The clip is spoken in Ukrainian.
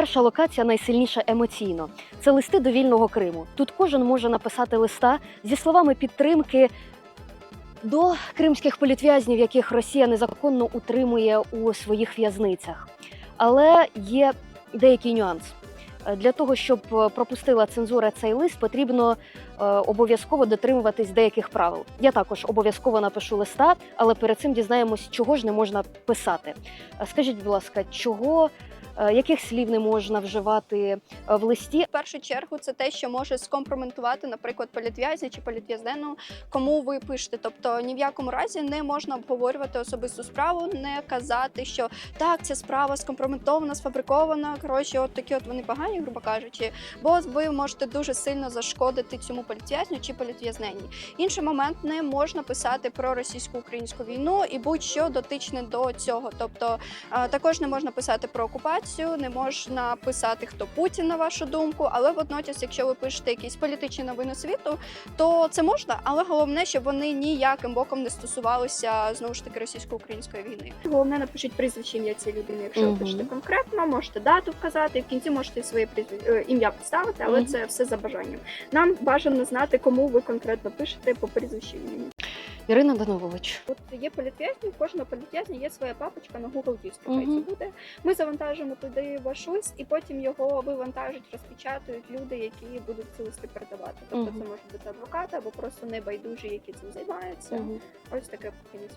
Перша локація найсильніша емоційно. Це листи до вільного Криму. Тут кожен може написати листа зі словами підтримки до кримських політв'язнів, яких Росія незаконно утримує у своїх в'язницях. Але є деякий нюанс. Для того, щоб пропустила цензура цей лист, потрібно обов'язково дотримуватись деяких правил. Я також обов'язково напишу листа, але перед цим дізнаємось, чого ж не можна писати. Скажіть, будь ласка, яких слів не можна вживати в листі? В першу чергу це те, що може скомпрометувати, наприклад, політв'язня чи політв'язнену, кому ви пишете. Тобто ні в якому разі не можна обговорювати особисту справу, не казати, що так, ця справа скомпрометована, сфабрикована, коротше, от такі от вони погані, грубо кажучи, бо ви можете дуже сильно зашкодити цьому політв'язню чи політв'язненні. Інший момент, не можна писати про російсько-українську війну і будь-що дотичне до цього. Тобто також не можна писати про окупацію, не можна писати, хто Путін, на вашу думку, але водночас, якщо ви пишете якісь політичні новини світу, то це можна, але головне, щоб вони ніяким боком не стосувалися, знову ж таки, російсько-української війни. Головне, напишіть прізвище, ім'я цієї людини, якщо ви пишете конкретно, можете дату вказати, в кінці можете своє ім'я поставити, але це все за бажанням. Нам бажано знати, кому ви конкретно пишете по прізвищу імені. Ірина Данович. От є політв'язні, у кожного політв'язня є своя папочка на Google диску. Хай це буде. Ми завантажимо туди ваш лист, і потім його вивантажать, розпечатують люди, які будуть ці листи передавати. Тобто це можуть бути адвокати або просто небайдужі, які цим займаються. Ось таке механізм.